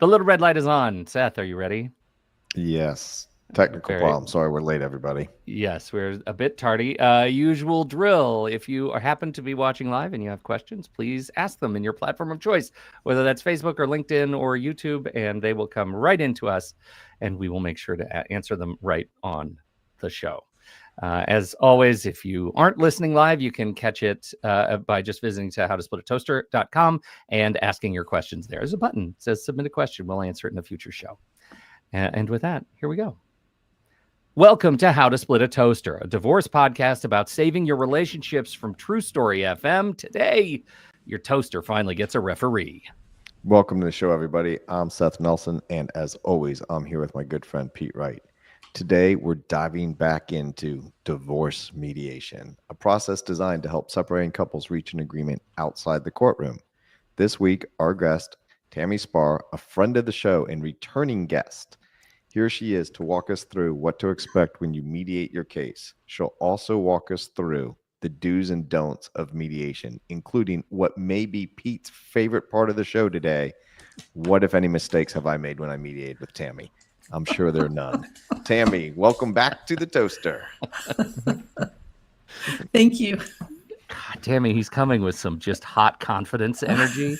The little red light is on. Seth, are you ready? Yes. Technical problem. Sorry, we're late, everybody. Yes, we're a bit tardy. Usual drill. If you happen to be watching live and you have questions, please ask them in your platform of choice, whether that's Facebook or LinkedIn or YouTube, and they will come right into us, and we will make sure to answer them right on the show. As always, if you aren't listening live, you can catch it by just visiting to howtosplitatoaster.com and asking your questions there. There's a button that says submit a question. We'll answer it in a future show. And with that, here we go. Welcome to How to Split a Toaster, a divorce podcast about saving your relationships from True Story FM. Today, your toaster finally gets a referee. Welcome to the show, everybody. I'm Seth Nelson, and as always, I'm here with my good friend Pete Wright. Today, we're diving back into divorce mediation, a process designed to help separating couples reach an agreement outside the courtroom. This week, our guest, Tami Sbar, a friend of the show and returning guest. Here she is to walk us through what to expect when you mediate your case. She'll also walk us through the do's and don'ts of mediation, including what may be Pete's favorite part of the show today. What, if any, mistakes have I made when I mediated with Tami? I'm sure there are none. Tami, welcome back to the toaster. Thank you. God, Tami, he's coming with some just hot confidence energy.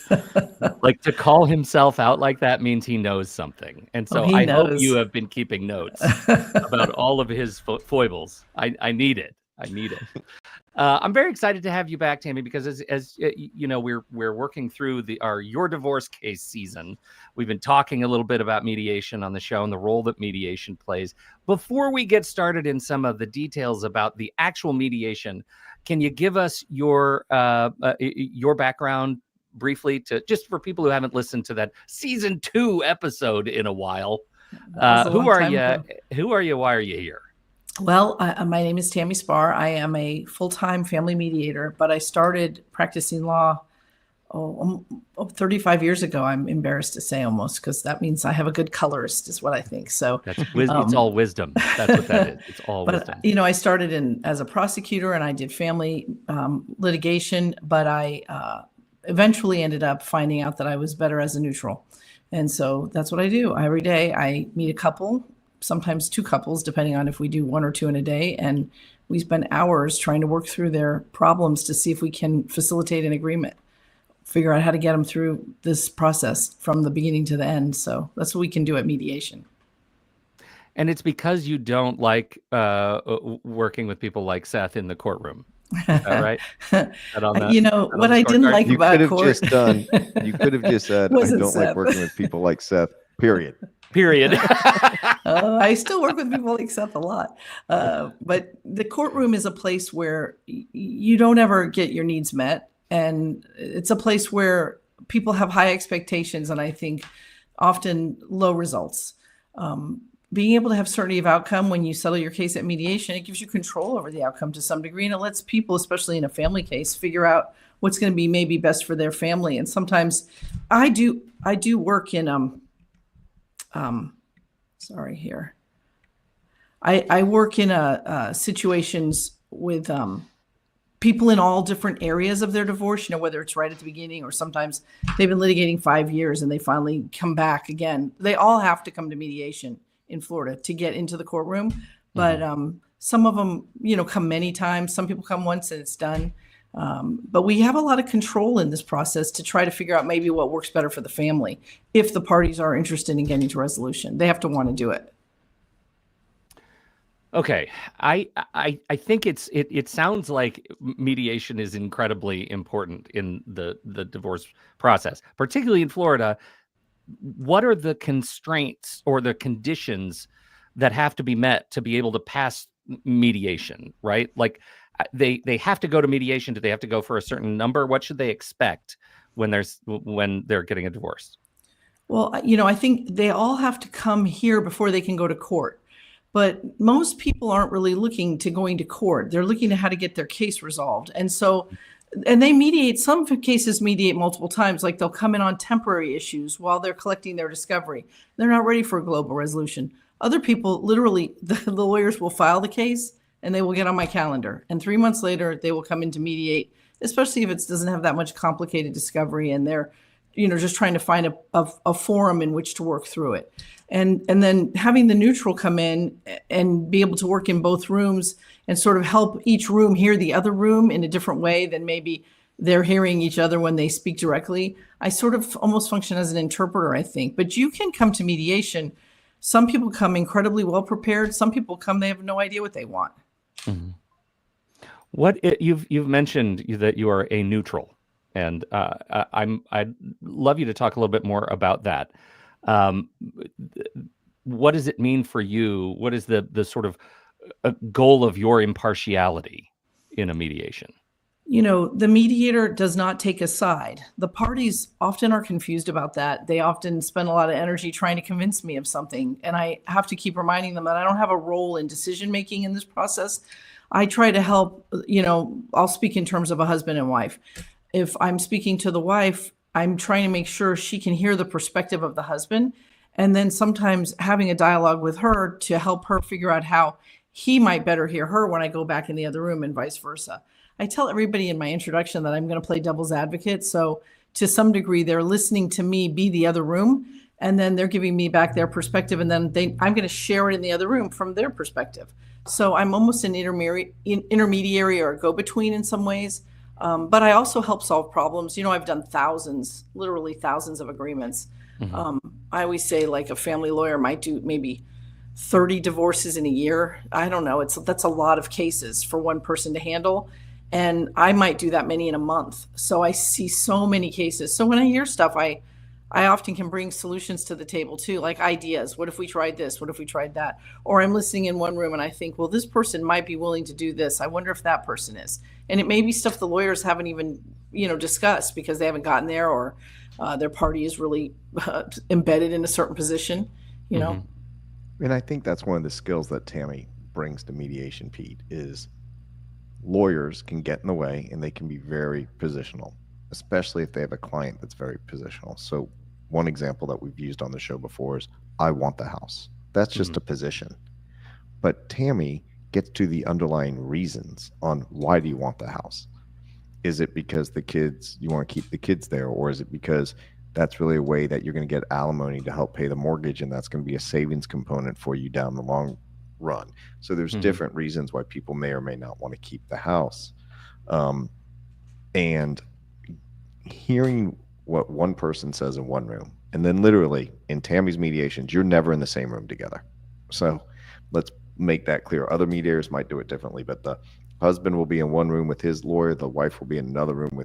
Like, to call himself out like that means he knows something. And so I hope you have been keeping notes about all of his foibles. I need it. I need it. I'm very excited to have you back, Tami, because as you know, we're working through our Your Divorce Case season. We've been talking a little bit about mediation on the show and the role that mediation plays. Before we get started in some of the details about the actual mediation, can you give us your background briefly, to just for people who haven't listened to that season 2 episode in a while? Who are you? Who are you? Why are you here? Well, my name is Tami Sbar. I am a full-time family mediator, but I started practicing law 35 years ago. I'm embarrassed to say, almost, because that means I have a good colorist, is what I think. So it's all wisdom. That's what that is. It's all wisdom. You know, I started as a prosecutor, and I did family litigation, but I eventually ended up finding out that I was better as a neutral. And so that's what I do. Every day I meet a couple, sometimes 2 couples, depending on if we do 1 or 2 in a day. And we spend hours trying to work through their problems to see if we can facilitate an agreement, figure out how to get them through this process from the beginning to the end. So that's what we can do at mediation. And it's because you don't like working with people like Seth in the courtroom. Is that right? You know, what I didn't like about court. You could have just said, I don't like working with people like Seth, period. I still work with people like Seth a lot. But the courtroom is a place where you don't ever get your needs met. And it's a place where people have high expectations, and I think often low results. Being able to have certainty of outcome when you settle your case at mediation, it gives you control over the outcome to some degree. And it lets people, especially in a family case, figure out what's going to be maybe best for their family. And sometimes I do work in I work in situations with people in all different areas of their divorce, you know, whether it's right at the beginning or sometimes they've been litigating 5 years and they finally come back again. They all have to come to mediation in Florida to get into the courtroom. But some of them, you know, come many times. Some people come once and it's done. But we have a lot of control in this process to try to figure out maybe what works better for the family. If the parties are interested in getting to resolution, they have to want to do it. Okay. I think it sounds like mediation is incredibly important in the divorce process, particularly in Florida. What are the constraints or the conditions that have to be met to be able to pass mediation, right? Like, they have to go to mediation. Do they have to go for a certain number? What should they expect when they're getting a divorce? Well, you know, I think they all have to come here before they can go to court. But most people aren't really looking to going to court. They're looking to how to get their case resolved. And so, and they mediate, some cases mediate multiple times, like they'll come in on temporary issues while they're collecting their discovery. They're not ready for a global resolution. Other people, literally, the lawyers will file the case and they will get on my calendar. And 3 months later, they will come in to mediate, especially if it doesn't have that much complicated discovery and they're just trying to find a forum in which to work through it. And then having the neutral come in and be able to work in both rooms and sort of help each room hear the other room in a different way than maybe they're hearing each other when they speak directly. I sort of almost function as an interpreter, I think. But you can come to mediation. Some people come incredibly well prepared. Some people come, they have no idea what they want. Mm-hmm. You've mentioned that you are a neutral, and I'd love you to talk a little bit more about that. What does it mean for you? What is the sort of goal of your impartiality in a mediation? The mediator does not take a side. The parties often are confused about that. They often spend a lot of energy trying to convince me of something. And I have to keep reminding them that I don't have a role in decision-making in this process. I try to help, I'll speak in terms of a husband and wife. If I'm speaking to the wife, I'm trying to make sure she can hear the perspective of the husband. And then sometimes having a dialogue with her to help her figure out how he might better hear her when I go back in the other room and vice versa. I tell everybody in my introduction that I'm going to play devil's advocate. So to some degree, they're listening to me be the other room, and then they're giving me back their perspective. And then I'm going to share it in the other room from their perspective. So I'm almost an intermediary or a go-between in some ways. But I also help solve problems. I've done literally thousands of agreements. Mm-hmm. I always say like a family lawyer might do maybe 30 divorces in a year. I don't know. That's a lot of cases for one person to handle. And I might do that many in a month. So I see so many cases. So when I hear stuff, I often can bring solutions to the table too, like ideas. What if we tried this? What if we tried that? Or I'm listening in one room and I think, well, this person might be willing to do this. I wonder if that person is. And it may be stuff the lawyers haven't even, discussed because they haven't gotten there, or their party is really embedded in a certain position, Mm-hmm. And I think that's one of the skills that Tami brings to mediation, Pete, is lawyers can get in the way and they can be very positional, especially if they have a client that's very positional. So one example that we've used on the show before is, I want the house. That's just mm-hmm. a position. But Tami gets to the underlying reasons on why do you want the house? Is it because you want to keep the kids there? Or is it because that's really a way that you're going to get alimony to help pay the mortgage, and that's going to be a savings component for you down the long run? So there's mm-hmm. different reasons why people may or may not want to keep the house. And hearing what one person says in one room, and then literally in Tami's mediations, you're never in the same room together. So let's make that clear. Other mediators might do it differently, but the husband will be in one room with his lawyer, the wife will be in another room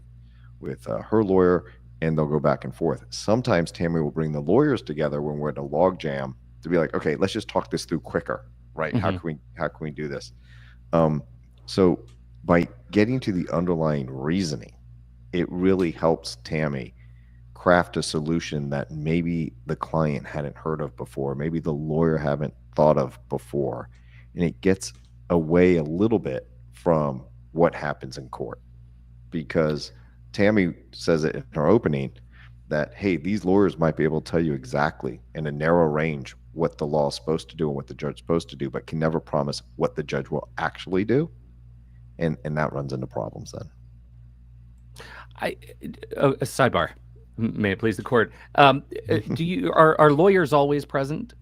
with her lawyer, and they'll go back and forth. Sometimes Tami will bring the lawyers together when we're in a log jam to be like, okay, let's just talk this through quicker, right? Mm-hmm. How can we do this? So by getting to the underlying reasoning, it really helps Tami craft a solution that maybe the client hadn't heard of before, maybe the lawyer haven't thought of before, and it gets away a little bit from what happens in court. Because Tami says it in her opening that, hey, these lawyers might be able to tell you exactly in a narrow range what the law is supposed to do and what the judge is supposed to do, but can never promise what the judge will actually do. And that runs into problems then. A sidebar, may it please the court. Are lawyers always present?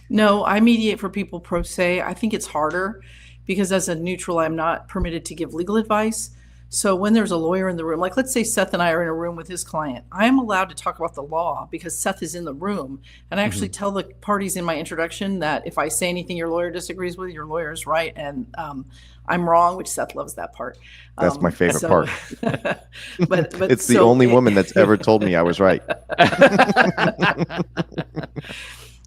No, I mediate for people pro se. I think it's harder because as a neutral, I'm not permitted to give legal advice. So when there's a lawyer in the room, like let's say Seth and I are in a room with his client, I am allowed to talk about the law because Seth is in the room. And I actually mm-hmm. tell the parties in my introduction that if I say anything your lawyer disagrees with, your lawyer is right. And I'm wrong, which Seth loves that part. That's my favorite part. but it's the only woman that's ever told me I was right.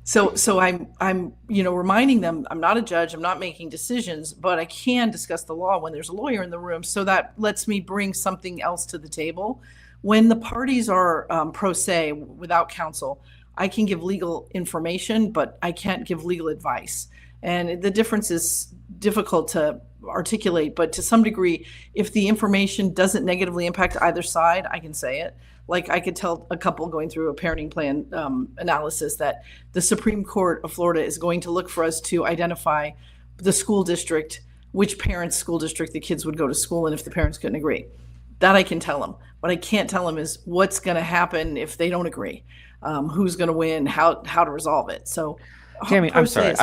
So I'm reminding them I'm not a judge, I'm not making decisions, but I can discuss the law when there's a lawyer in the room. So that lets me bring something else to the table. When the parties are pro se without counsel, I can give legal information, but I can't give legal advice. And the difference is difficult to articulate, but to some degree, if the information doesn't negatively impact either side, I can say it. Like I could tell a couple going through a parenting plan analysis that the Supreme Court of Florida is going to look for us to identify the school district, which parent's school district the kids would go to school in if the parents couldn't agree. That I can tell them. What I can't tell them is what's going to happen if they don't agree, who's going to win, how to resolve it. So, Tami, I'm sorry,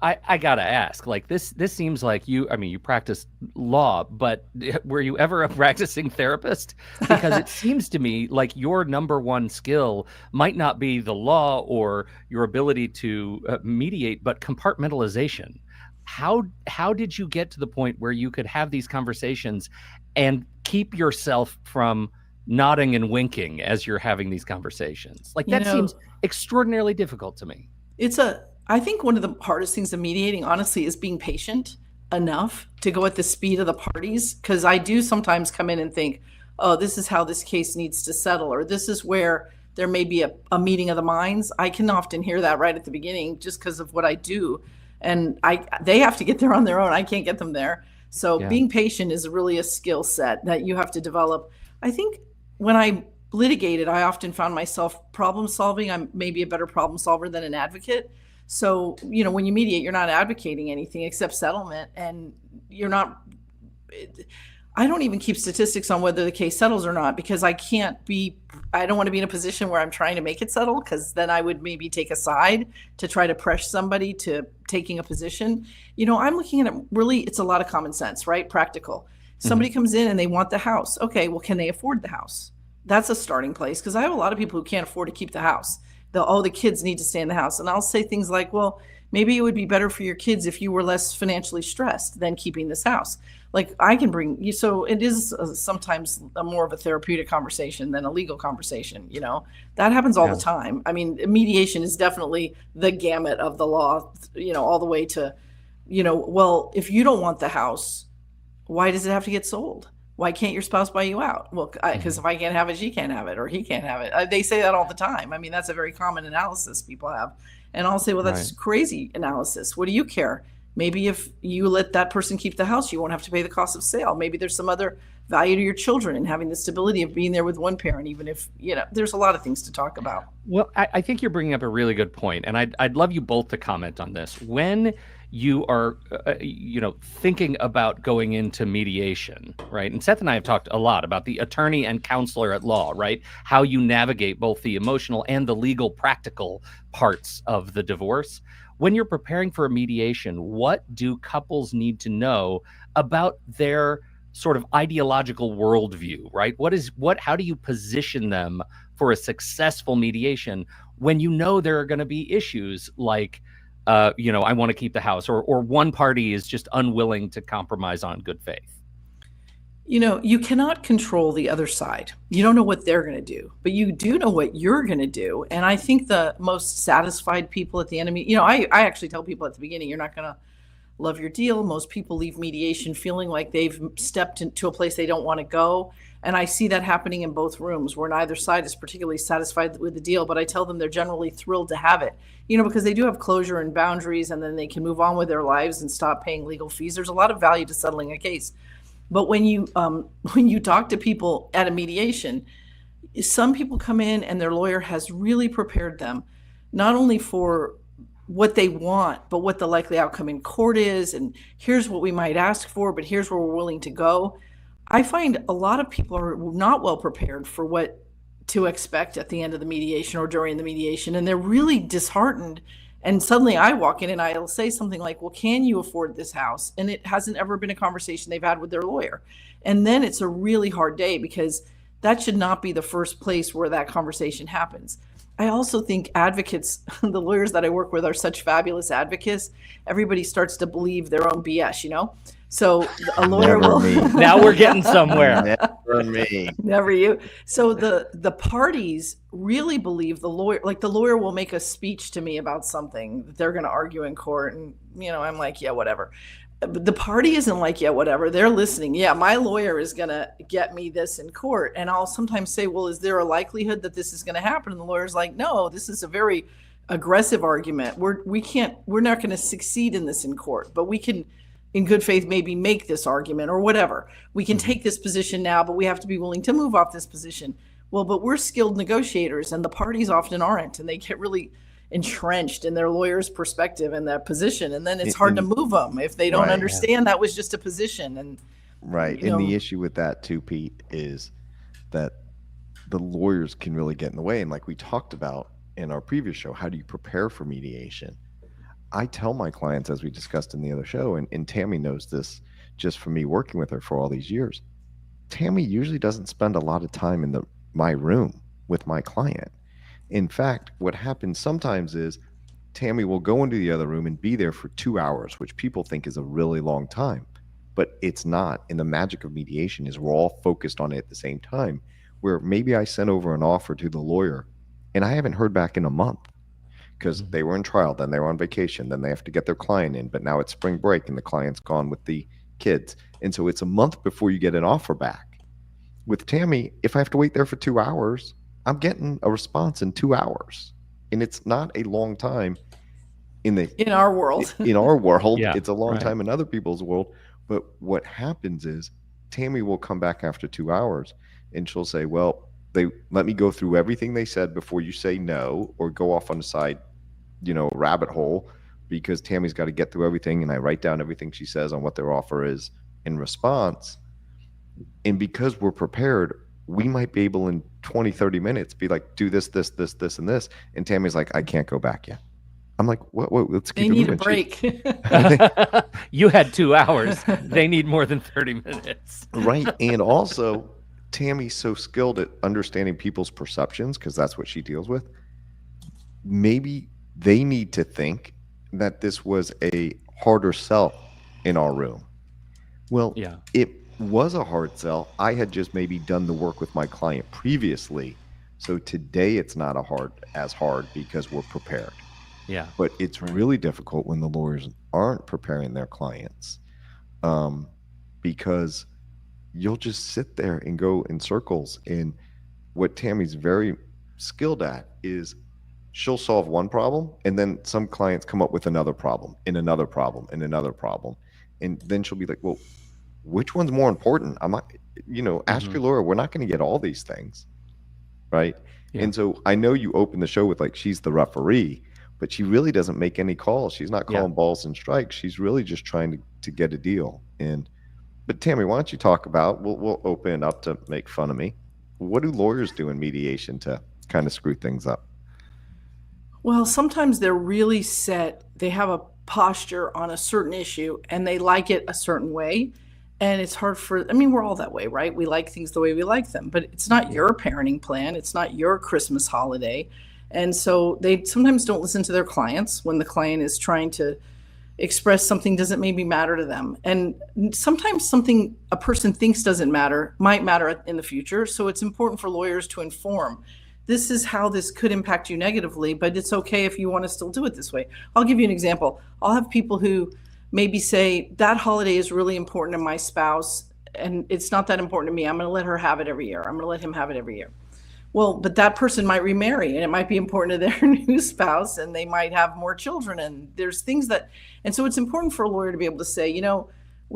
I gotta ask. Like this seems like you. I mean, you practice law, but were you ever a practicing therapist? Because it seems to me like your number one skill might not be the law or your ability to mediate, but compartmentalization. How did you get to the point where you could have these conversations and keep yourself from nodding and winking as you're having these conversations? Like that seems extraordinarily difficult to me. I think one of the hardest things of mediating, honestly, is being patient enough to go at the speed of the parties. Because I do sometimes come in and think, oh, this is how this case needs to settle, or this is where there may be a meeting of the minds. I can often hear that right at the beginning just because of what I do. And they have to get there on their own. I can't get them there. So being patient is really a skill set that you have to develop. I think when I litigated, I often found myself problem solving. I'm maybe a better problem solver than an advocate. So, when you mediate, you're not advocating anything except settlement, and I don't even keep statistics on whether the case settles or not, because I don't want to be in a position where I'm trying to make it settle, because then I would maybe take a side to try to press somebody to taking a position. I'm looking at it really, it's a lot of common sense, right? Practical. Somebody comes in and they want the house. Okay, well, can they afford the house? That's a starting place, because I have a lot of people who can't afford to keep the house. The kids need to stay in the house. And I'll say things like, well, maybe it would be better for your kids if you were less financially stressed than keeping this house. Like I can bring you. So it is sometimes more of a therapeutic conversation than a legal conversation. That happens all the time. I mean, mediation is definitely the gamut of the law, all the way to, well, if you don't want the house, why does it have to get sold? Why can't your spouse buy you out? Well, because if I can't have it, she can't have it, or he can't have it. They say that all the time. I mean, that's a very common analysis people have. And I'll say, well, that's crazy analysis. What do you care? Maybe if you let that person keep the house, you won't have to pay the cost of sale. Maybe there's some other value to your children and having the stability of being there with one parent, even if, there's a lot of things to talk about. Well, I think you're bringing up a really good point, and I'd love you both to comment on this. When you are, thinking about going into mediation, right? And Seth and I have talked a lot about the attorney and counselor at law, right? How you navigate both the emotional and the legal practical parts of the divorce. When you're preparing for a mediation, what do couples need to know about their sort of ideological worldview, right? How do you position them for a successful mediation when there are going to be issues like, I want to keep the house, or one party is just unwilling to compromise on good faith? You cannot control the other side. You don't know what they're going to do, but you do know what you're going to do. And I think the most satisfied people at the end of I actually tell people at the beginning, you're not going to love your deal. Most people leave mediation feeling like they've stepped into a place they don't want to go. And I see that happening in both rooms, where neither side is particularly satisfied with the deal, but I tell them they're generally thrilled to have it, because they do have closure and boundaries, and then they can move on with their lives and stop paying legal fees. There's a lot of value to settling a case. But when you talk to people at a mediation, some people come in and their lawyer has really prepared them, not only for what they want, but what the likely outcome in court is, and here's what we might ask for, but here's where we're willing to go. I find a lot of people are not well prepared for what to expect at the end of the mediation or during the mediation, and they're really disheartened. And suddenly I walk in and I'll say something like, well, can you afford this house? And it hasn't ever been a conversation they've had with their lawyer. And then it's a really hard day, because that should not be the first place where that conversation happens. I also think advocates, the lawyers that I work with, are such fabulous advocates. Everybody starts to believe their own BS, So a lawyer will. Now we're getting somewhere. Never me. Never you. So the parties really believe the lawyer. Like the lawyer will make a speech to me about something that they're going to argue in court, and I'm like, yeah, whatever. But the party isn't like, yeah, whatever. They're listening. Yeah, my lawyer is going to get me this in court. And I'll sometimes say, well, is there a likelihood that this is going to happen? And the lawyer's like, no, this is a very aggressive argument. We're not going to succeed in this in court, but we can, in good faith, maybe make this argument or whatever. We can take this position now, but we have to be willing to move off this position. Well, but we're skilled negotiators, and the parties often aren't, and they get really entrenched in their lawyer's perspective and that position, and then it's hard to move them if they don't understand that was just a position. And Right. And the issue with that too, Pete, is that the lawyers can really get in the way. And like we talked about in our previous show, how do you prepare for mediation? I tell my clients, as we discussed in the other show, and Tami knows this just from me working with her for all these years, Tami usually doesn't spend a lot of time in my room with my client. In fact, what happens sometimes is Tami will go into the other room and be there for 2 hours, which people think is a really long time, but it's not. And the magic of mediation is we're all focused on it at the same time, where maybe I sent over an offer to the lawyer and I haven't heard back in a month because they were in trial, then they were on vacation, then they have to get their client in, but now it's spring break and the client's gone with the kids. And so it's a month before you get an offer back. With Tami, if I have to wait there for 2 hours, I'm getting a response in 2 hours. And it's not a long time in our world. In our world, Yeah, it's a long right. time in other people's world. But what happens is Tami will come back after 2 hours and she'll say, well, they let me go through everything they said before you say no, or go off on the side, rabbit hole, because Tami's got to get through everything. And I write down everything she says on what their offer is in response. And because we're prepared, we might be able in 20, 30 minutes be like, do this, this, this, this, and this. And Tami's like, I can't go back yet. I'm like, what? Let's keep They need moving. a break. You had 2 hours. They need more than 30 minutes. Right. And also, Tami's so skilled at understanding people's perceptions, because that's what she deals with. Maybe they need to think that this was a harder sell in our room. Well, Yeah. It was a hard sell. I had just maybe done the work with my client previously. So today it's not as hard because we're prepared. Yeah. But it's really difficult when the lawyers aren't preparing their clients, because you'll just sit there and go in circles. And what Tami's very skilled at is she'll solve one problem, and then some clients come up with another problem and another problem and another problem. And then she'll be like, well, which one's more important? I'm not, ask your lawyer. We're not going to get all these things. Right. Yeah. And so I know you open the show with like, she's the referee, but she really doesn't make any calls. She's not calling balls and strikes. She's really just trying to get a deal. But Tami, why don't you talk about, we'll open it up to make fun of me. What do lawyers do in mediation to kind of screw things up? Well, sometimes they're really set. They have a posture on a certain issue and they like it a certain way. And it's hard we're all that way, right? We like things the way we like them, but it's not your parenting plan. It's not your Christmas holiday. And so they sometimes don't listen to their clients when the client is trying to express something doesn't maybe matter to them. And sometimes something a person thinks doesn't matter might matter in the future. So it's important for lawyers to inform. This is how this could impact you negatively, but it's okay if you want to still do it this way. I'll give you an example. I'll have people who maybe say that holiday is really important to my spouse and it's not that important to me. I'm going to let her have it every year. I'm going to let him have it every year. Well, but that person might remarry and it might be important to their new spouse and they might have more children. And there's things and so it's important for a lawyer to be able to say,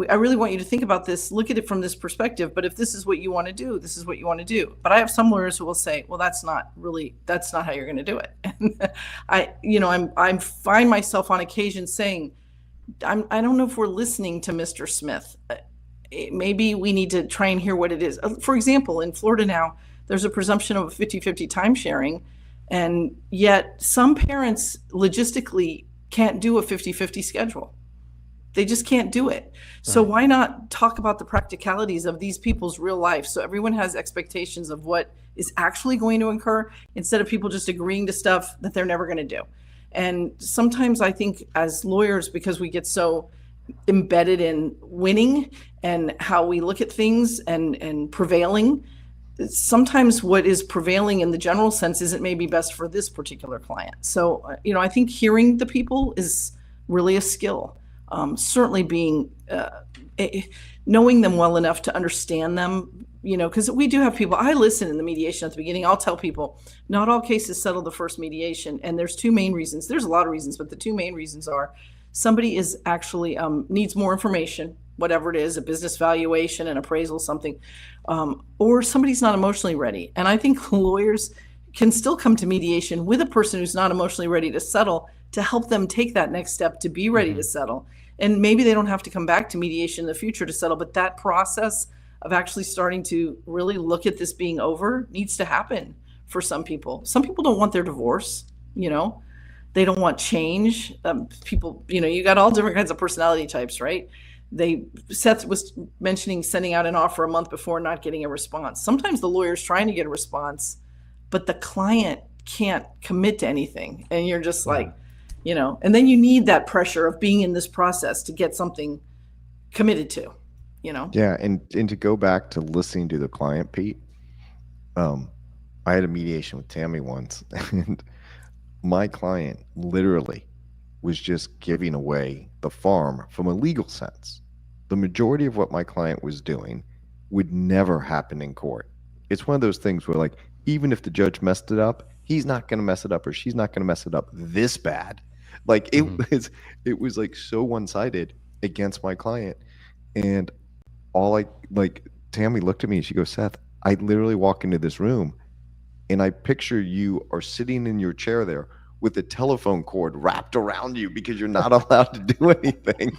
I really want you to think about this, look at it from this perspective. But if this is what you want to do, this is what you want to do. But I have some lawyers who will say, well, that's not how you're going to do it. And I find myself on occasion saying, I don't know if we're listening to Mr. Smith. Maybe we need to try and hear what it is. For example, in Florida now, there's a presumption of 50-50 time sharing. And yet some parents logistically can't do a 50-50 schedule. They just can't do it. Right. So why not talk about the practicalities of these people's real life? So everyone has expectations of what is actually going to occur instead of people just agreeing to stuff that they're never going to do. And sometimes I think as lawyers, because we get so embedded in winning and how we look at things and prevailing, sometimes what is prevailing in the general sense isn't maybe best for this particular client. So, I think hearing the people is really a skill. Certainly being, knowing them well enough to understand them, because we do have people, I listen in the mediation at the beginning, I'll tell people, not all cases settle the first mediation. And there's two main reasons. There's a lot of reasons, but the two main reasons are somebody is actually needs more information, whatever it is, a business valuation, an appraisal, something, or somebody's not emotionally ready. And I think lawyers can still come to mediation with a person who's not emotionally ready to settle to help them take that next step to be ready to settle. And maybe they don't have to come back to mediation in the future to settle, but that process of actually starting to really look at this being over needs to happen for some people. Some people don't want their divorce, you know, they don't want change. People, you know, you got all different kinds of personality types, right? Seth was mentioning sending out an offer a month before, not getting a response. Sometimes the lawyer's trying to get a response, but the client can't commit to anything. And you're just like, you know, and then you need that pressure of being in this process to get something committed to, you know? Yeah. And to go back to listening to the client, Pete, I had a mediation with Tami once, and my client literally was just giving away the farm from a legal sense. The majority of what my client was doing would never happen in court. It's one of those things where, like, even if the judge messed it up, he's not going to mess it up, or she's not going to mess it up this bad. Like, it was like so one-sided against my client. And Tami looked at me and she goes, Seth, I literally walk into this room and I picture you are sitting in your chair there with a telephone cord wrapped around you because you're not allowed to do anything,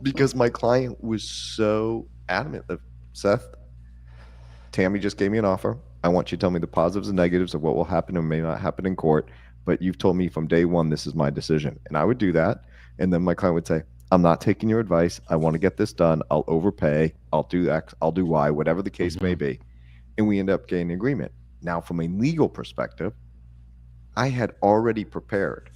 because my client was so adamant that, Seth, Tami just gave me an offer. I want you to tell me the positives and negatives of what will happen and may not happen in court, but you've told me from day one this is my decision. And I would do that. And then my client would say, I'm not taking your advice. I want to get this done. I'll overpay. I'll do X. I'll do Y, whatever the case may be. And we end up getting an agreement. Now, from a legal perspective, I had already prepared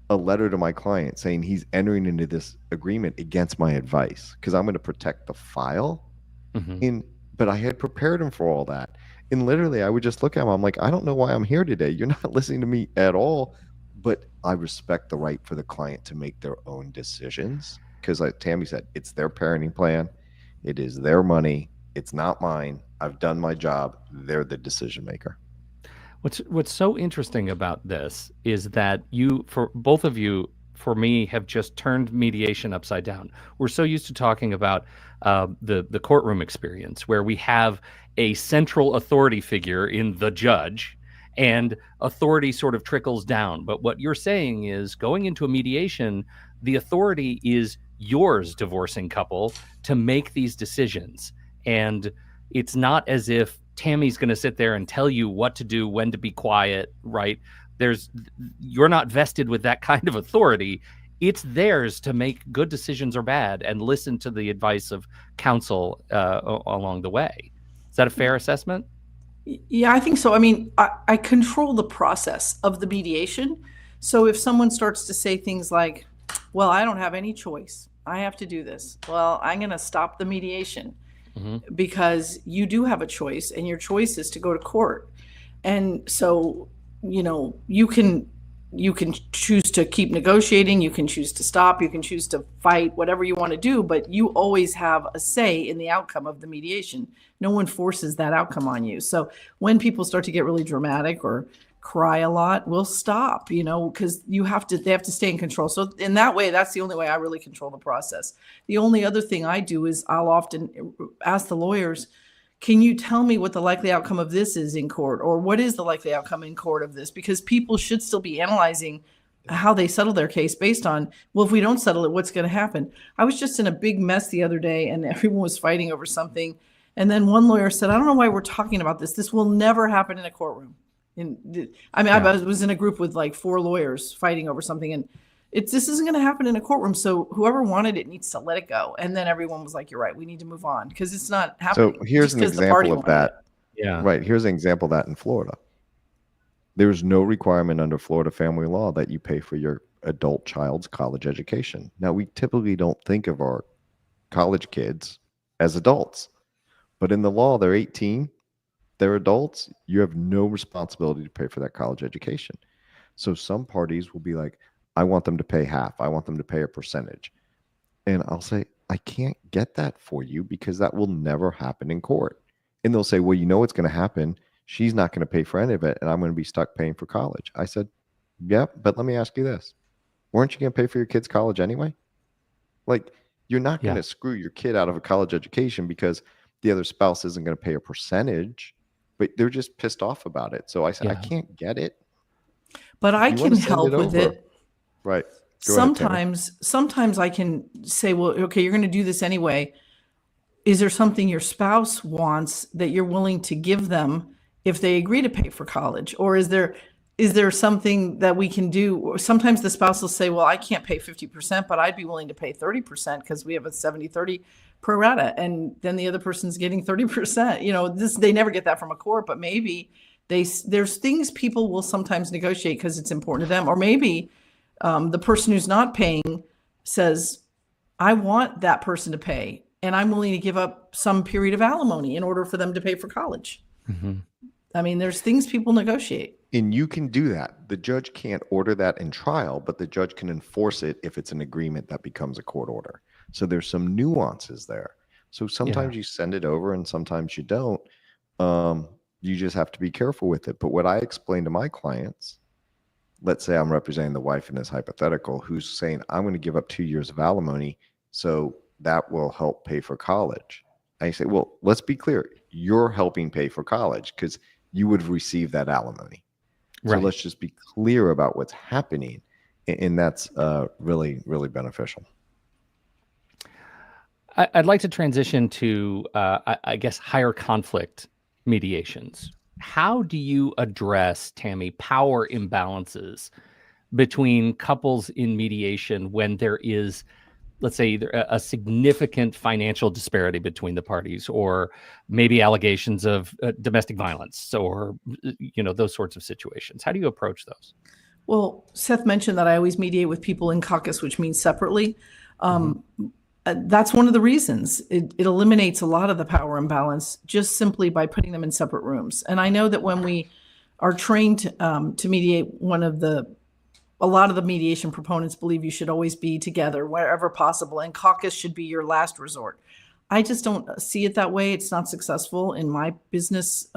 a letter to my client saying he's entering into this agreement against my advice because I'm going to protect the file. But I had prepared him for all that. And literally, I would just look at him. I'm like, I don't know why I'm here today. You're not listening to me at all. But I respect the right for the client to make their own decisions. Because like Tami said, it's their parenting plan. It is their money. It's not mine. I've done my job. They're the decision maker. What's so interesting about this is that for both of you, for me, have just turned mediation upside down. We're so used to talking about the courtroom experience where we have a central authority figure in the judge and authority sort of trickles down. But what you're saying is, going into a mediation, the authority is yours, divorcing couple, to make these decisions. And it's not as if Tami's going to sit there and tell you what to do, when to be quiet, right? You're not vested with that kind of authority. It's theirs to make good decisions or bad and listen to the advice of counsel along the way. Is that a fair assessment? Yeah, I think so. I mean, I control the process of the mediation. So if someone starts to say things like, well, I don't have any choice, I have to do this, well, I'm going to stop the mediation because you do have a choice, and your choice is to go to court. And so, you know, you can choose to keep negotiating, you can choose to stop, you can choose to fight, whatever you want to do, but you always have a say in the outcome of the mediation. No one forces that outcome on you. So when people start to get really dramatic or cry a lot, we'll stop, you know, because they have to stay in control. So in that way, that's the only way I really control the process. The only other thing I do is I'll often ask the lawyers, can you tell me what the likely outcome of this is in court? Or what is the likely outcome in court of this? Because people should still be analyzing how they settle their case based on, well, if we don't settle it, what's going to happen? I was just in a big mess the other day and everyone was fighting over something. And then one lawyer said, I don't know why we're talking about this. This will never happen in a courtroom. I was in a group with like 4 lawyers fighting over something, and this isn't going to happen in a courtroom. So whoever wanted it needs to let it go. And then everyone was like, you're right, we need to move on because it's not happening. So here's an example of that. Yeah. Right. Here's an example of that in Florida. There's no requirement under Florida family law that you pay for your adult child's college education. Now, we typically don't think of our college kids as adults, but in the law, they're 18. They're adults. You have no responsibility to pay for that college education. So some parties will be like, I want them to pay half. I want them to pay a percentage. And I'll say, I can't get that for you because that will never happen in court. And they'll say, well, you know what's going to happen. She's not going to pay for any of it, and I'm going to be stuck paying for college. I said, yeah, but let me ask you this. Weren't you going to pay for your kid's college anyway? Like, you're not going to screw your kid out of a college education because the other spouse isn't going to pay a percentage, but they're just pissed off about it. So I said, I can't get it. But I can help with it. Right. Sometimes I can say, well, okay, you're going to do this anyway. Is there something your spouse wants that you're willing to give them if they agree to pay for college? Or is there something that we can do? Sometimes the spouse will say, well, I can't pay 50%, but I'd be willing to pay 30% because we have a 70-30 pro rata. And then the other person's getting 30%. They never get that from a court, but maybe there's things people will sometimes negotiate because it's important to them. Or maybe the person who's not paying says, I want that person to pay, and I'm willing to give up some period of alimony in order for them to pay for college. Mm-hmm. I mean, there's things people negotiate. And you can do that. The judge can't order that in trial, but the judge can enforce it if it's an agreement that becomes a court order. So there's some nuances there. So sometimes you send it over and sometimes you don't. You just have to be careful with it. But what I explain to my clients, let's say I'm representing the wife in this hypothetical who's saying, I'm going to give up 2 years of alimony, so that will help pay for college. I say, well, let's be clear. You're helping pay for college because you would receive that alimony. Right. So let's just be clear about what's happening. And that's really, really beneficial. I'd like to transition to, I guess, higher conflict mediations. How do you address, Tami, power imbalances between couples in mediation when there is, let's say, a significant financial disparity between the parties, or maybe allegations of domestic violence, or those sorts of situations? How do you approach those? Well, Seth mentioned that I always mediate with people in caucus, which means separately. That's one of the reasons. It eliminates a lot of the power imbalance just simply by putting them in separate rooms. And I know that when we are trained to mediate, a lot of the mediation proponents believe you should always be together wherever possible, and caucus should be your last resort. I just don't see it that way. It's not successful in my business.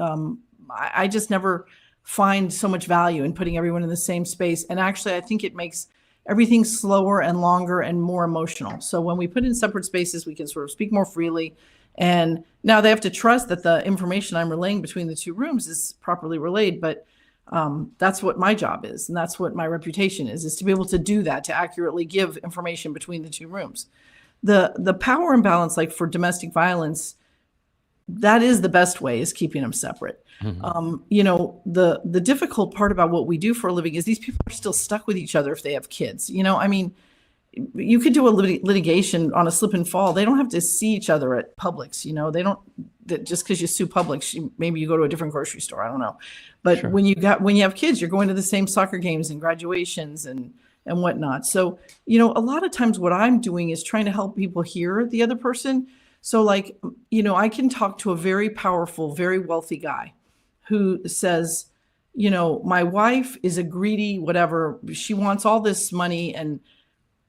I just never find so much value in putting everyone in the same space. And actually, I think it makes everything slower and longer and more emotional. So when we put in separate spaces, we can sort of speak more freely. And now they have to trust that the information I'm relaying between the two rooms is properly relayed. But that's what my job is. And that's what my reputation is to be able to do that, to accurately give information between the two rooms. The power imbalance, like for domestic violence, that is the best way, is keeping them separate. Mm-hmm. The difficult part about what we do for a living is these people are still stuck with each other if they have kids. I mean, you could do a litigation on a slip and fall. They don't have to see each other at Publix. They don't, just because you sue Publix, maybe you go to a different grocery store. I don't know. But sure. When you have kids, you're going to the same soccer games and graduations and whatnot. So, a lot of times what I'm doing is trying to help people hear the other person. So like, I can talk to a very powerful, very wealthy guy who says, my wife is a greedy, whatever. She wants all this money and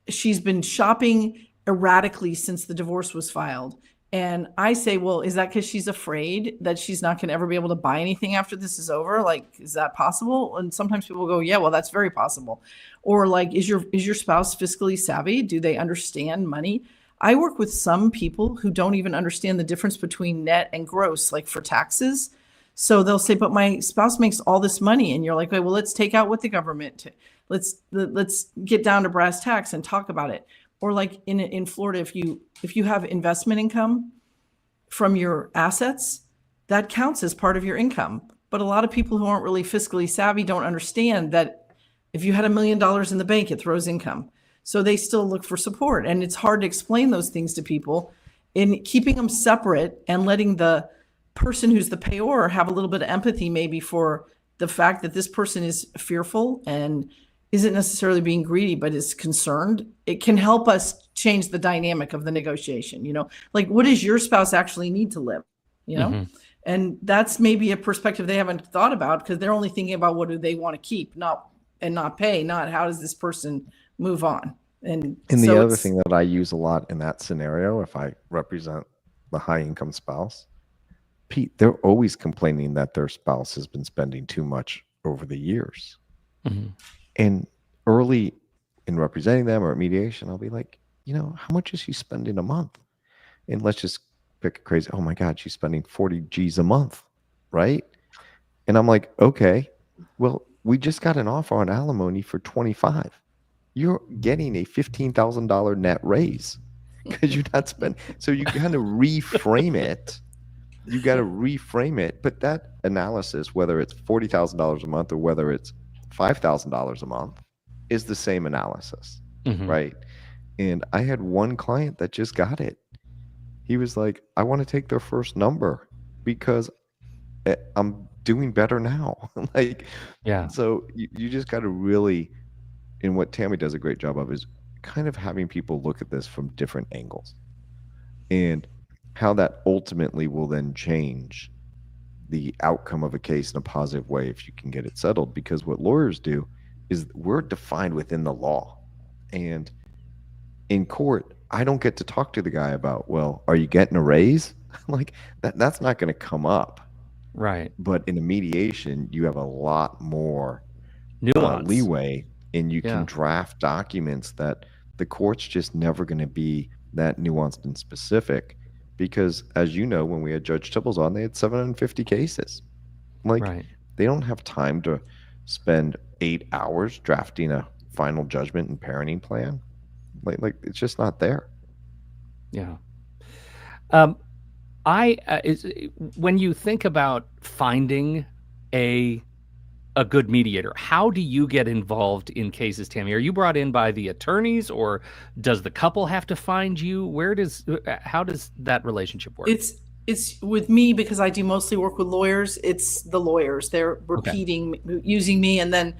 she's been shopping erratically since the divorce was filed. And I say, well, is that because she's afraid that she's not going to ever be able to buy anything after this is over? Like, is that possible? And sometimes people go, yeah, well, that's very possible. Or like, is your spouse fiscally savvy? Do they understand money? I work with some people who don't even understand the difference between net and gross, like for taxes. So they'll say, but my spouse makes all this money. And you're like, okay, well, let's take out what the government, let's get down to brass tacks and talk about it. Or like in Florida, if you have investment income from your assets, that counts as part of your income. But a lot of people who aren't really fiscally savvy don't understand that if you had $1 million in the bank, it throws income. So they still look for support. And it's hard to explain those things to people. In keeping them separate and letting the person who's the payor have a little bit of empathy maybe for the fact that this person is fearful and isn't necessarily being greedy, but is concerned, it can help us change the dynamic of the negotiation. Like, what does your spouse actually need to live? Mm-hmm. And that's maybe a perspective they haven't thought about because they're only thinking about what do they want to keep, not pay, not how does this person move on. And the other thing that I use a lot in that scenario, if I represent the high income spouse, Pete, they're always complaining that their spouse has been spending too much over the years. Mm-hmm. And early in representing them or at mediation, I'll be like, how much is she spending a month? And let's just pick a crazy, oh my God, she's spending 40 G's a month, right? And I'm like, okay, well, we just got an offer on alimony for 25. you're getting a $15,000 net raise because you're not spending. So you kind of reframe it. You got to reframe it. But that analysis, whether it's $40,000 a month or whether it's $5,000 a month, is the same analysis, right? And I had one client that just got it. He was like, I want to take their first number because I'm doing better now. Like, yeah. So you just got to really, and what Tami does a great job of is kind of having people look at this from different angles and how that ultimately will then change the outcome of a case in a positive way if you can get it settled. Because what lawyers do is we're defined within the law. And in court, I don't get to talk to the guy about, well, are you getting a raise? Like that's not going to come up. Right. But in a mediation, you have a lot more leeway, and you can draft documents that the court's just never going to be that nuanced and specific. Because as you know, when we had Judge Tibbles on, they had 750 cases. Like they don't have time to spend 8 hours drafting a final judgment and parenting plan. Like it's just not there. Yeah. When you think about finding a good mediator, how do you get involved in cases, Tami? Are you brought in by the attorneys, or does the couple have to find you? How does that relationship work? It's with me because I do mostly work with lawyers. It's the lawyers. They're using me, and then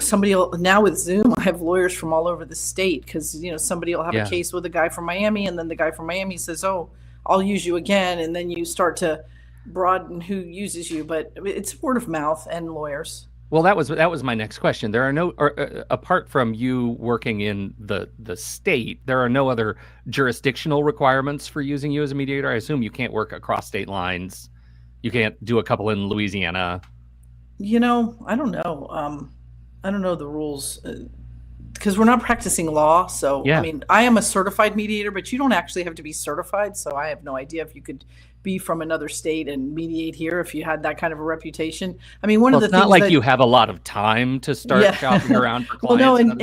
somebody will, now with Zoom, I have lawyers from all over the state because somebody will have a case with a guy from Miami, and then the guy from Miami says, "Oh, I'll use you again," and then you start to broaden who uses you. But it's word of mouth and lawyers. Well, that was my next question. There are no, apart from you working in the state, there are no other jurisdictional requirements for using you as a mediator. I assume you can't work across state lines. You can't do a couple in Louisiana. I don't know. I don't know the rules because we're not practicing law. So, I mean, I am a certified mediator, but you don't actually have to be certified. So I have no idea if you could be from another state and mediate here if you had that kind of a reputation. I mean, one of the things, it's not like you have a lot of time to start shopping around for clients. Well, no, and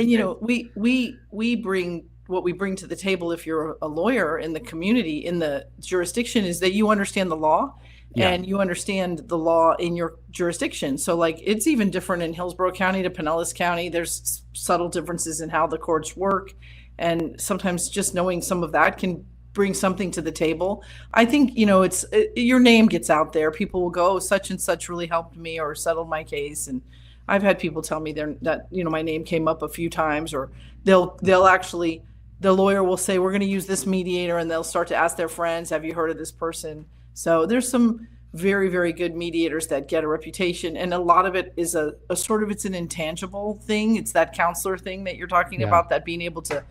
we bring what we bring to the table if you're a lawyer in the community, in the jurisdiction, is that you understand the law. And you understand the law in your jurisdiction. So like it's even different in Hillsborough County to Pinellas County. There's subtle differences in how the courts work. And sometimes just knowing some of that can bring something to the table. I think, your name gets out there. People will go, oh, such and such really helped me or settled my case. And I've had people tell me that my name came up a few times, or they'll actually, the lawyer will say, we're going to use this mediator, and they'll start to ask their friends, have you heard of this person? So there's some very, very good mediators that get a reputation. And a lot of it is a sort of, it's an intangible thing. It's that counselor thing that you're talking about, that being able to,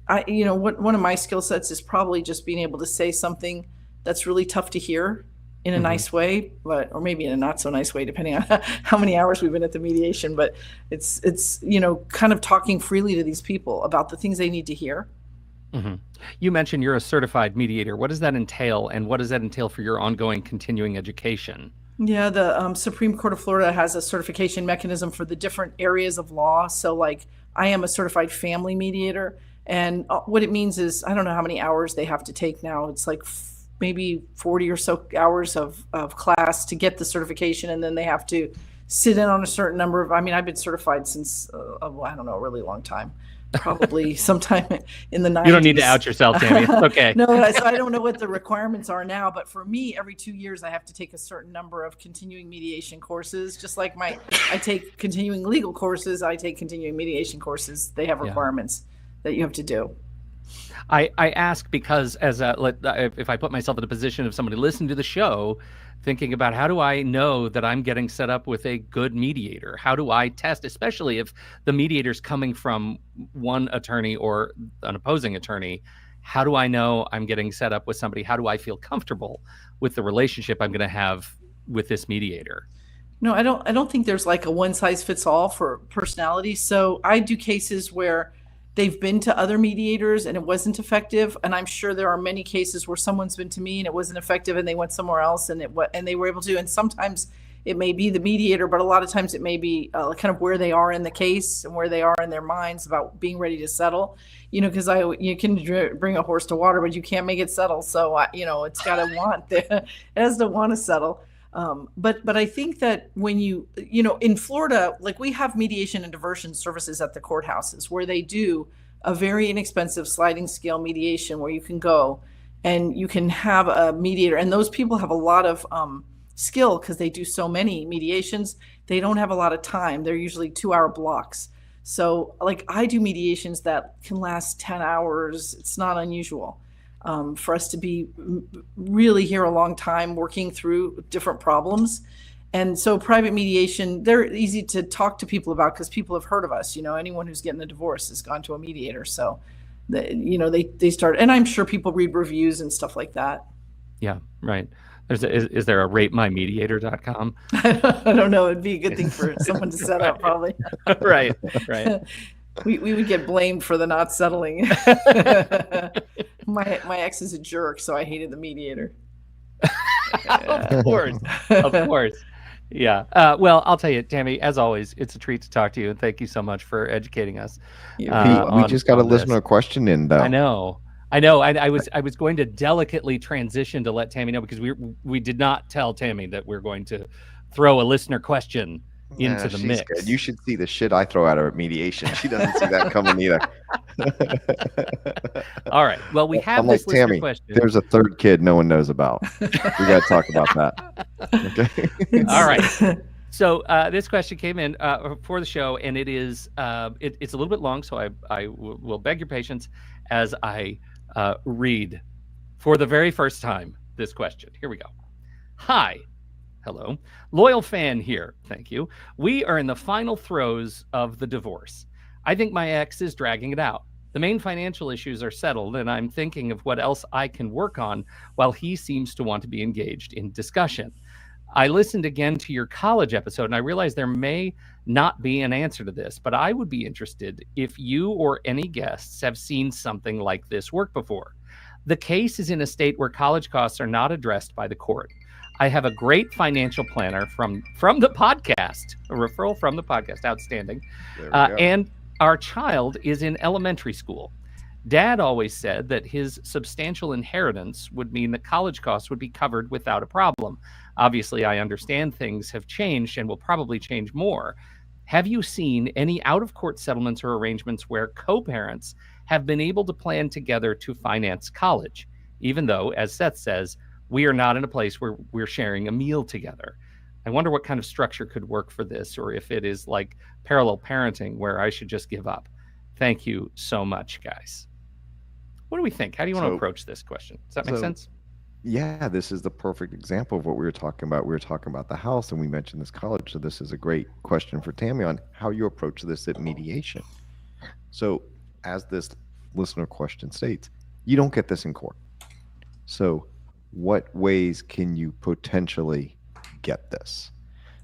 one of my skill sets is probably just being able to say something that's really tough to hear in a nice way, or maybe in a not so nice way, depending on how many hours we've been at the mediation. But it's kind of talking freely to these people about the things they need to hear. Mm-hmm. You mentioned you're a certified mediator. What does that entail, and what does that entail for your ongoing continuing education? Yeah, the Supreme Court of Florida has a certification mechanism for the different areas of law. So like I am a certified family mediator, and what it means is, I don't know how many hours they have to take now. It's like maybe 40 or so hours of class to get the certification, and then they have to sit in on a certain number of, I've been certified since, I don't know, a really long time. Probably sometime in the 90s. You don't need to out yourself, Tami. It's okay. No, so I don't know what the requirements are now, but for me, every 2 years, I have to take a certain number of continuing mediation courses. Just like I take continuing legal courses, I take continuing mediation courses. They have requirements that you have to do. I ask because if I put myself in the position of somebody listening to the show, thinking about how do I know that I'm getting set up with a good mediator? How do I test, especially if the mediator's coming from one attorney or an opposing attorney? How do I know I'm getting set up with somebody? How do I feel comfortable with the relationship I'm going to have with this mediator? No, I don't think there's like a one size fits all for personality. So I do cases where they've been to other mediators and it wasn't effective. And I'm sure there are many cases where someone's been to me and it wasn't effective and they went somewhere else and they were able to. And sometimes it may be the mediator, but a lot of times it may be kind of where they are in the case and where they are in their minds about being ready to settle. Because you can bring a horse to water, but you can't make it settle. So it's got to want it has to want to settle. But I think that when in Florida, like we have mediation and diversion services at the courthouses where they do a very inexpensive sliding scale mediation where you can go and you can have a mediator. And those people have a lot of skill because they do so many mediations. They don't have a lot of time. They're usually 2-hour blocks. So like I do mediations that can last 10 hours. It's not unusual for us to be really here a long time working through different problems. And so private mediation, they're easy to talk to people about because people have heard of us. Anyone who's getting a divorce has gone to a mediator. So, they start, and I'm sure people read reviews and stuff like that. Yeah, right. Is there a ratemymediator.com? I don't know. It'd be a good thing for someone to set up, probably. Right. We would get blamed for the not settling. My ex is a jerk, so I hated the mediator. Of course. Yeah. Well, I'll tell you, Tami, as always, it's a treat to talk to you, and thank you so much for educating us. Pete, we just got a listener question in, though. I know. I was going to delicately transition to let Tami know because we did not tell Tami that we're going to throw a listener question into the mix. Good. You should see the shit I throw at her at mediation. She doesn't see that coming either. All right. Well, we have this listener Tami, question. There's a third kid no one knows about. We got to talk about that. Okay. All right. So this question came in for the show, and it is it's a little bit long, so I will beg your patience as I read for the very first time this question. Here we go. Hi. Hello. Loyal fan here. Thank you. We are in the final throes of the divorce. I think my ex is dragging it out. The main financial issues are settled, and I'm thinking of what else I can work on while he seems to want to be engaged in discussion. I listened again to your college episode, and I realized there may not be an answer to this, but I would be interested if you or any guests have seen something like this work before. The case is in a state where college costs are not addressed by the court. I have a great financial planner from the podcast, a referral from the podcast, outstanding. And our child is in elementary school. Dad always said that his substantial inheritance would mean that college costs would be covered without a problem. Obviously, I understand things have changed and will probably change more. Have you seen any out-of-court settlements or arrangements where co-parents have been able to plan together to finance college, even though, as Seth says, we are not in a place where we're sharing a meal together? I wonder what kind of structure could work for this, or if it is like parallel parenting where I should just give up. Thank you so much, guys. What do we think? How do you want to approach this question? Does that make sense? Yeah, this is the perfect example of what we were talking about. We were talking about the house, and we mentioned this college. So this is a great question for Tami on how you approach this at mediation. So as this listener question states, you don't get this in court. So what ways can you potentially get this?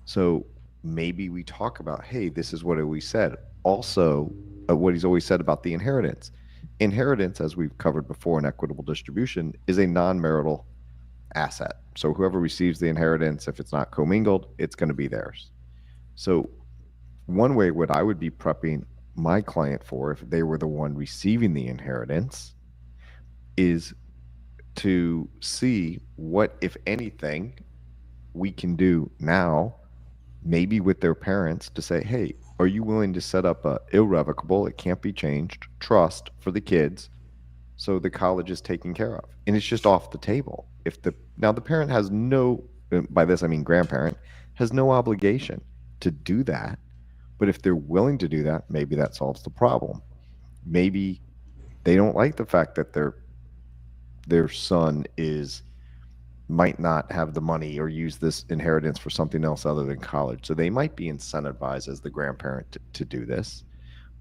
So maybe we talk about, hey, this is what we said. Also, what he's always said about the inheritance. Inheritance, as we've covered before in equitable distribution, is a non-marital asset. So whoever receives the inheritance, if it's not commingled, it's going to be theirs. So one way what I would be prepping my client for, if they were the one receiving the inheritance, is to see what, if anything, we can do now, maybe with their parents, to say, hey, are you willing to set up a irrevocable, it can't be changed, trust for the kids so the college is taken care of? And it's just off the table. Now the parent has no, by this I mean grandparent, has no obligation to do that. But if they're willing to do that, maybe that solves the problem. Maybe they don't like the fact that their son might not have the money or use this inheritance for something else other than college. So they might be incentivized as the grandparent to do this.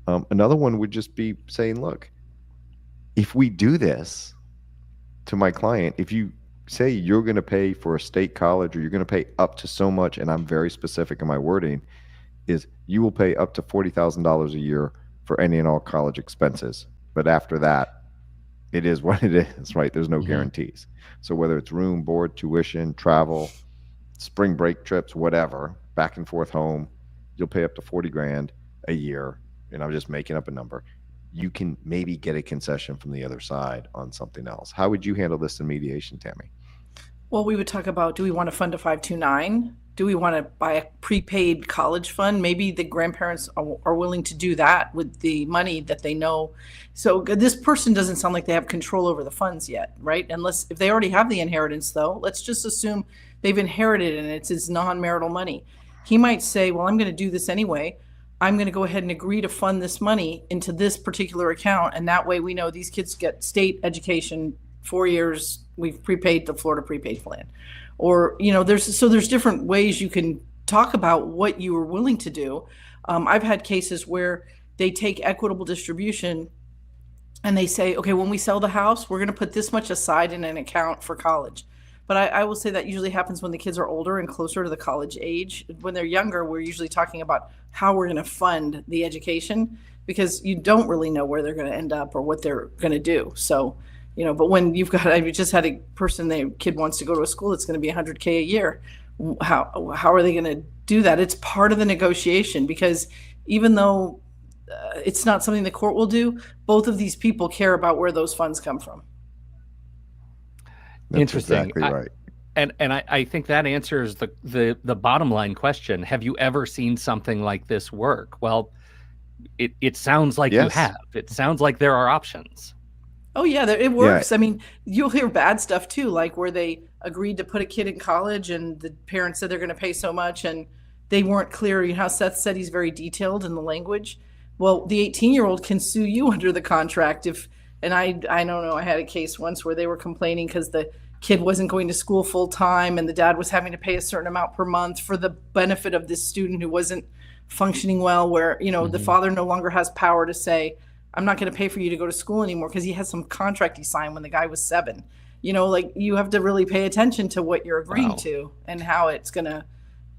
Another one would just be saying, look, if we do this to my client, if you say you're going to pay for a state college or you're going to pay up to so much, and I'm very specific in my wording, is you will pay up to $40,000 a year for any and all college expenses. But after that, it is what it is, right? There's no guarantees. So whether it's room, board, tuition, travel, spring break trips, whatever, back and forth home, you'll pay up to 40 grand a year. And I'm just making up a number. You can maybe get a concession from the other side on something else. How would you handle this in mediation, Tami? Well, we would talk about, do we want to fund a 529? Do we want to buy a prepaid college fund? Maybe the grandparents are willing to do that with the money that they know. So this person doesn't sound like they have control over the funds yet, right? Unless if they already have the inheritance, though, let's just assume they've inherited and it's his non-marital money. He might say, well, I'm going to do this anyway. I'm going to go ahead and agree to fund this money into this particular account. And that way we know these kids get state education 4 years. We've prepaid the Florida prepaid plan. Or, there's different ways you can talk about what you are willing to do. I've had cases where they take equitable distribution and they say, okay, when we sell the house, we're going to put this much aside in an account for college. But I will say that usually happens when the kids are older and closer to the college age. When they're younger, we're usually talking about how we're going to fund the education, because you don't really know where they're going to end up or what they're going to do. So, but when I just had a person, their kid wants to go to a school that's going to be $100K a year. How are they going to do that? It's part of the negotiation, because even though it's not something the court will do, both of these people care about where those funds come from. That's interesting. Exactly right. And I think that answers the bottom line question. Have you ever seen something like this work? Well, it sounds like Yes. you have. It sounds like there are options. Oh yeah, it works. Yeah. I mean, you'll hear bad stuff too, like where they agreed to put a kid in college and the parents said they're going to pay so much and they weren't clear. You know how Seth said he's very detailed in the language? Well, the 18-year-old can sue you under the contract and I don't know, I had a case once where they were complaining because the kid wasn't going to school full time and the dad was having to pay a certain amount per month for the benefit of this student who wasn't functioning well, where, the father no longer has power to say, I'm not going to pay for you to go to school anymore, because he has some contract he signed when the guy was 7. You have to really pay attention to what you're agreeing to and how it's going to,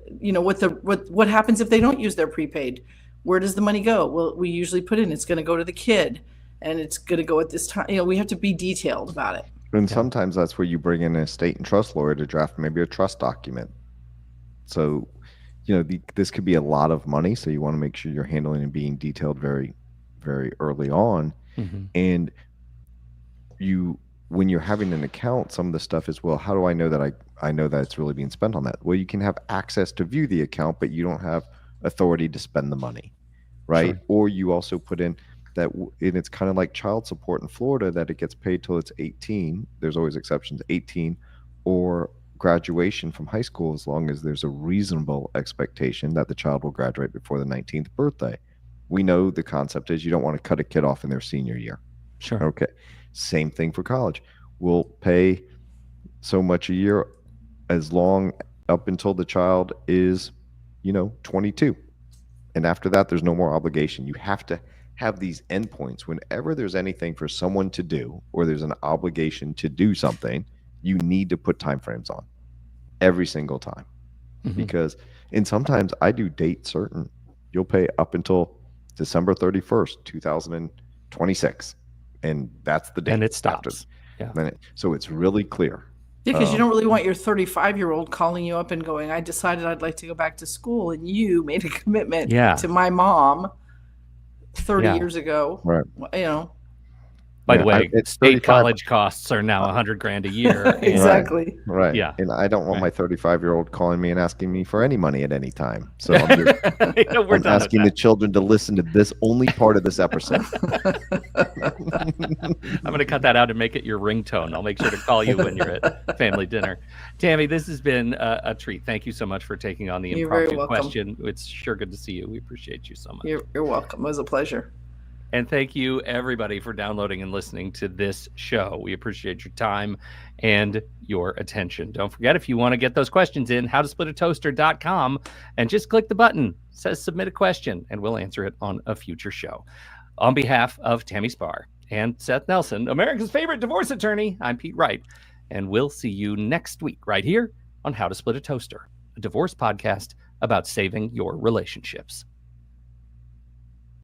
what happens if they don't use their prepaid? Where does the money go? Well, we usually put in, it's going to go to the kid and it's going to go at this time. We have to be detailed about it. And sometimes that's where you bring in an estate and trust lawyer to draft maybe a trust document. So, this could be a lot of money. So you want to make sure you're handling and being detailed very, very early on. Mm-hmm. And when you're having an account, some of the stuff is, well, how do I know that I know that it's really being spent on that? Well, you can have access to view the account, but you don't have authority to spend the money, right? Sure. Or you also put in that, and it's kind of like child support in Florida, that it gets paid till it's 18. There's always exceptions, 18, or graduation from high school, as long as there's a reasonable expectation that the child will graduate before the 19th birthday. We know the concept is you don't want to cut a kid off in their senior year. Sure. Okay. Same thing for college. We'll pay so much a year as long up until the child is, 22. And after that, there's no more obligation. You have to have these endpoints. Whenever there's anything for someone to do, or there's an obligation to do something, you need to put timeframes on every single time. Mm-hmm. Because, and sometimes I do date certain. You'll pay up until December 31st, 2026. And that's the date. And it stops. So it's really clear. Yeah, because you don't really want your 35-year-old calling you up and going, I decided I'd like to go back to school, and you made a commitment to my mom 30 years ago. Right. By the way, state college costs are now $100,000 a year. Exactly. Right. Yeah. And I don't want my 35-year-old calling me and asking me for any money at any time. So I'm asking the children to listen to this only part of this episode. I'm going to cut that out and make it your ringtone. I'll make sure to call you when you're at family dinner. Tami, this has been a treat. Thank you so much for taking on the impromptu question. It's sure good to see you. We appreciate you so much. You're welcome. It was a pleasure. And thank you, everybody, for downloading and listening to this show. We appreciate your time and your attention. Don't forget, if you want to get those questions in, howtosplitatoaster.com, and just click the button. It says submit a question, and we'll answer it on a future show. On behalf of Tami Sbar and Seth Nelson, America's favorite divorce attorney, I'm Pete Wright, and we'll see you next week right here on How to Split a Toaster, a divorce podcast about saving your relationships.